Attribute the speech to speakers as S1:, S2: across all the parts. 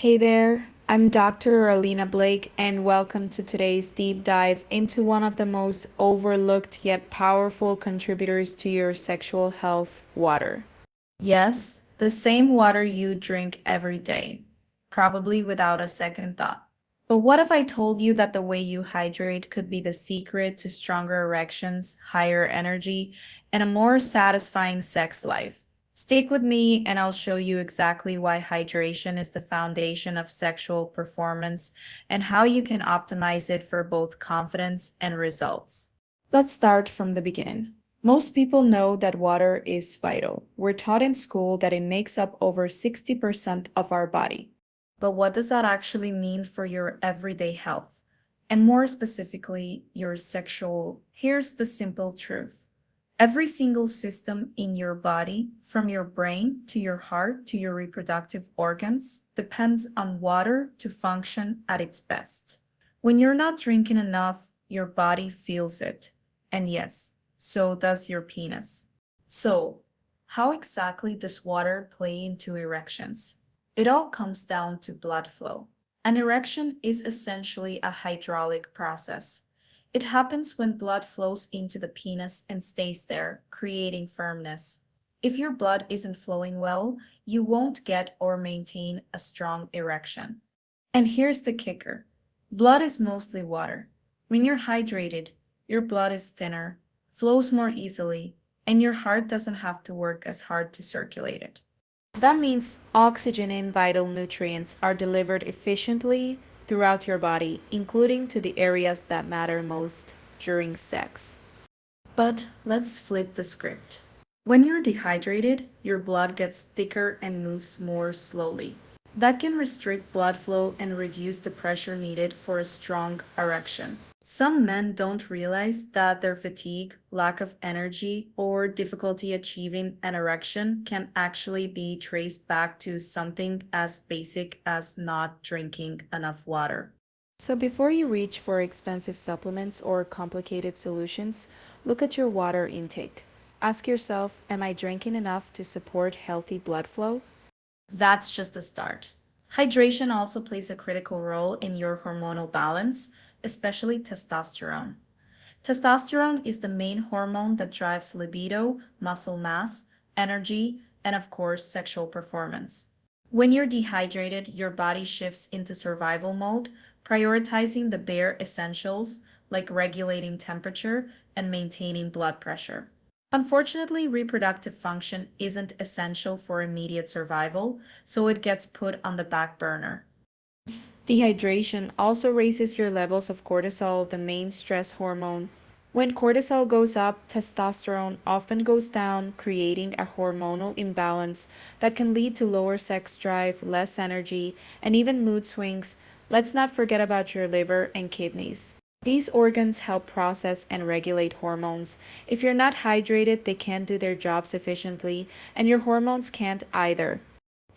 S1: Hey there, I'm Dr. Alina Blake, and welcome to today's deep dive into one of the most overlooked yet powerful contributors to your sexual health, water. Yes, the same water you drink every day, probably without a second thought. But what if I told you that the way you hydrate could be the secret to stronger erections, higher energy, and a more satisfying sex life? Stick with me and I'll show you exactly why hydration is the foundation of sexual performance and how you can optimize it for both confidence and results. Let's start from the beginning. Most people know that water is vital. We're taught in school that it makes up over 60% of our body. But what does that actually mean for your everyday health? And more specifically, your sexual. Here's the simple truth. Every single system in your body, from your brain to your heart to your reproductive organs, depends on water to function at its best. When you're not drinking enough, your body feels it. And yes, so does your penis. So, how exactly does water play into erections? It all comes down to blood flow. An erection is essentially a hydraulic process. It happens when blood flows into the penis and stays there, creating firmness. If your blood isn't flowing well, you won't get or maintain a strong erection. And here's the kicker. Blood is mostly water. When you're hydrated, your blood is thinner, flows more easily, and your heart doesn't have to work as hard to circulate it. That means oxygen and vital nutrients are delivered efficiently throughout your body, including to the areas that matter most during sex. But let's flip the script. When you're dehydrated, your blood gets thicker and moves more slowly. That can restrict blood flow and reduce the pressure needed for a strong erection. Some men don't realize that their fatigue, lack of energy, or difficulty achieving an erection can actually be traced back to something as basic as not drinking enough water. So before you reach for expensive supplements or complicated solutions, look at your water intake. Ask yourself, am I drinking enough to support healthy blood flow? That's just the start. Hydration also plays a critical role in your hormonal balance, especially testosterone. Testosterone is the main hormone that drives libido, muscle mass, energy, and of course, sexual performance. When you're dehydrated, your body shifts into survival mode, prioritizing the bare essentials like regulating temperature and maintaining blood pressure. Unfortunately, reproductive function isn't essential for immediate survival, so it gets put on the back burner. Dehydration also raises your levels of cortisol, the main stress hormone. When cortisol goes up, testosterone often goes down, creating a hormonal imbalance that can lead to lower sex drive, less energy, and even mood swings. Let's not forget about your liver and kidneys. These organs help process and regulate hormones. If you're not hydrated, they can't do their jobs efficiently, and your hormones can't either.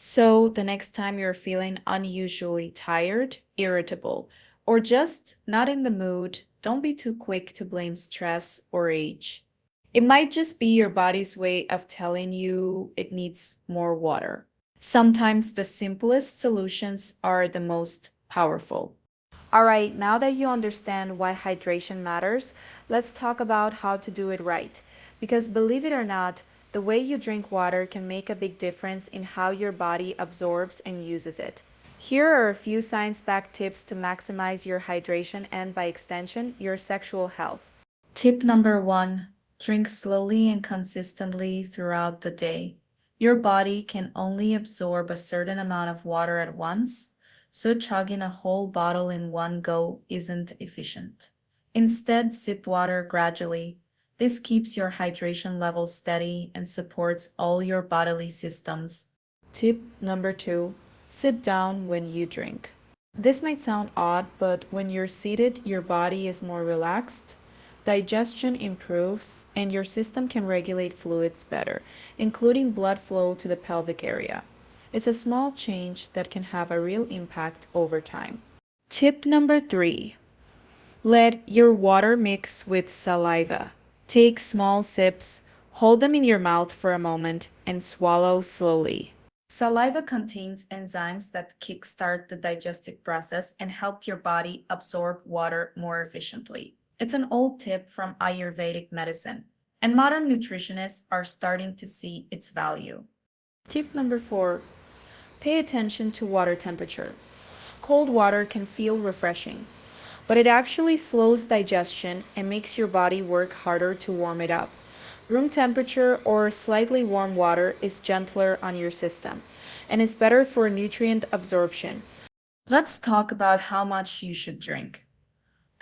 S1: So, the next time you're feeling unusually tired, irritable, or just not in the mood, don't be too quick to blame stress or age. It might just be your body's way of telling you it needs more water. Sometimes the simplest solutions are the most powerful. All right, now that you understand why hydration matters, let's talk about how to do it right. Because believe it or not, the way you drink water can make a big difference in how your body absorbs and uses it. Here are a few science-backed tips to maximize your hydration and, by extension, your sexual health. Tip number one, drink slowly and consistently throughout the day. Your body can only absorb a certain amount of water at once, so chugging a whole bottle in one go isn't efficient. Instead, sip water gradually. This keeps your hydration levels steady and supports all your bodily systems. Tip number two, sit down when you drink. This might sound odd, but when you're seated, your body is more relaxed, digestion improves, and your system can regulate fluids better, including blood flow to the pelvic area. It's a small change that can have a real impact over time. Tip number three, let your water mix with saliva. Take small sips, hold them in your mouth for a moment, and swallow slowly.
S2: Saliva contains enzymes that kickstart the digestive process and help your body absorb water more efficiently. It's an old tip from Ayurvedic medicine, and modern nutritionists are starting to see its value.
S1: Tip number 4. Pay attention to water temperature. Cold water can feel refreshing, but it actually slows digestion and makes your body work harder to warm it up. Room temperature or slightly warm water is gentler on your system and is better for nutrient absorption.
S2: Let's talk about how much you should drink.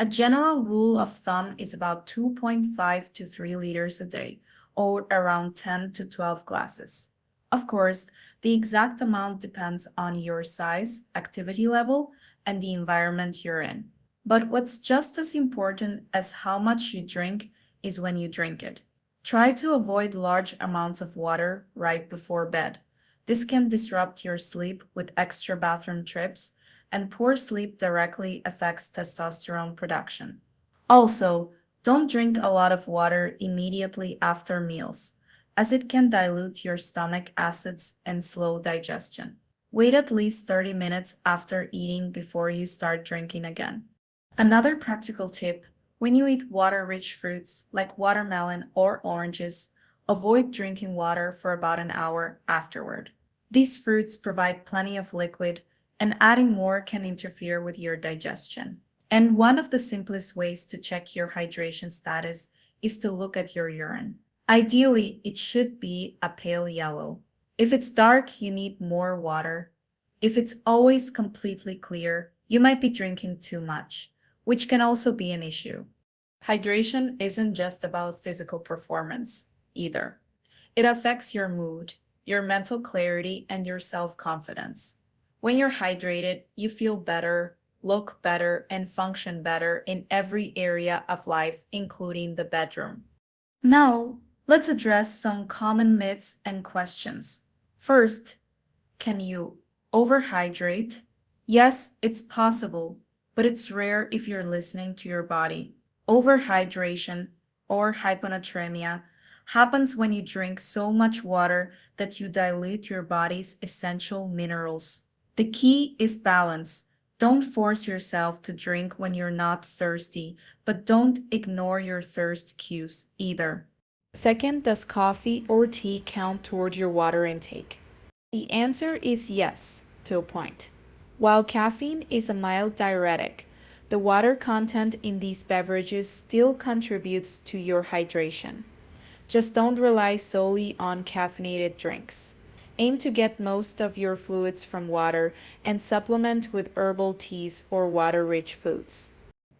S2: A general rule of thumb is about 2.5 to 3 liters a day, or around 10 to 12 glasses. Of course, the exact amount depends on your size, activity level, and the environment you're in. But what's just as important as how much you drink is when you drink it. Try to avoid large amounts of water right before bed. This can disrupt your sleep with extra bathroom trips, and poor sleep directly affects testosterone production. Also, don't drink a lot of water immediately after meals, as it can dilute your stomach acids and slow digestion. Wait at least 30 minutes after eating before you start drinking again. Another practical tip: when you eat water rich fruits like watermelon or oranges, avoid drinking water for about an hour afterward. These fruits provide plenty of liquid, and adding more can interfere with your digestion. And one of the simplest ways to check your hydration status is to look at your urine. Ideally, it should be a pale yellow. If it's dark, you need more water. If it's always completely clear, you might be drinking too much, which can also be an issue. Hydration isn't just about physical performance either. It affects your mood, your mental clarity, and your self confidence. When you're hydrated, you feel better, look better, and function better in every area of life, including the bedroom. Now, let's address some common myths and questions. First, can you overhydrate? Yes, it's possible, but it's rare if you're listening to your body. Overhydration, or hyponatremia, happens when you drink so much water that you dilute your body's essential minerals. The key is balance. Don't force yourself to drink when you're not thirsty, but don't ignore your thirst cues either.
S1: Second, does coffee or tea count toward your water intake? The answer is yes, to a point. While caffeine is a mild diuretic, the water content in these beverages still contributes to your hydration. Just don't rely solely on caffeinated drinks. Aim to get most of your fluids from water and supplement with herbal teas or water rich foods.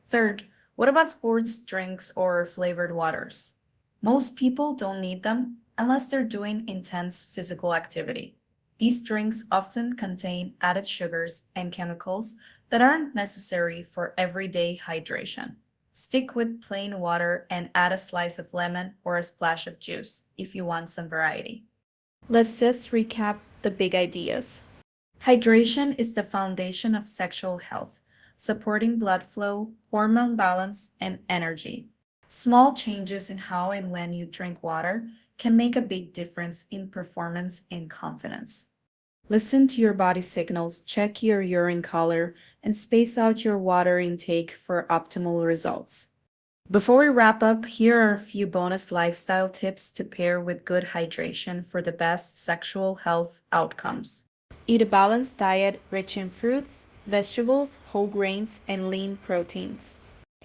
S2: Third, what about sports drinks or flavored waters? Most people don't need them unless they're doing intense physical activity. These drinks often contain added sugars and chemicals that aren't necessary for everyday hydration. Stick with plain water and add a slice of lemon or a splash of juice if you want some variety.
S1: Let's just recap the big ideas.
S2: Hydration is the foundation of sexual health, supporting blood flow, hormone balance, and energy. Small changes in how and when you drink water can make a big difference in performance and confidence. Listen to your body signals, check your urine color, and space out your water intake for optimal results. Before we wrap up, here are a few bonus lifestyle tips to pair with good hydration for the best sexual health outcomes.
S1: Eat a balanced diet rich in fruits, vegetables, whole grains, and lean proteins.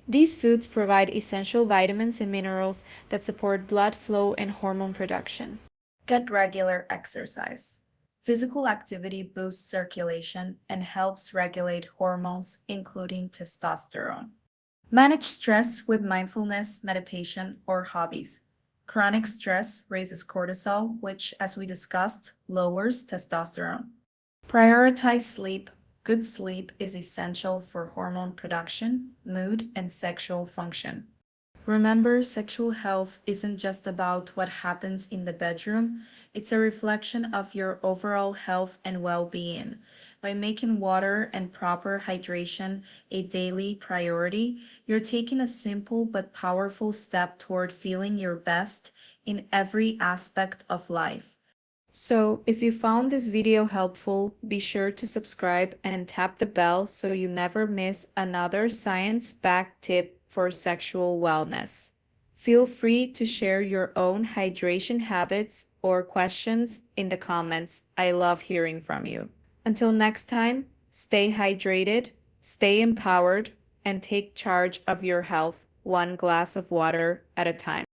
S1: These foods provide essential vitamins and minerals that support blood flow and hormone production.
S2: Get regular exercise. Physical activity boosts circulation and helps regulate hormones, including testosterone. Manage stress with mindfulness, meditation, or hobbies. Chronic stress raises cortisol, which, as we discussed, lowers testosterone. Prioritize sleep. Good sleep is essential for hormone production, mood, and sexual function. Remember, sexual health isn't just about what happens in the bedroom, it's a reflection of your overall health and well being. By making water and proper hydration a daily priority, you're taking a simple but powerful step toward feeling your best in every aspect of life.
S1: So, if you found this video helpful, be sure to subscribe and tap the bell so you never miss another science-backed tip for sexual wellness. Feel free to share your own hydration habits or questions in the comments. I love hearing from you. Until next time, stay hydrated, stay empowered, and take charge of your health one glass of water at a time.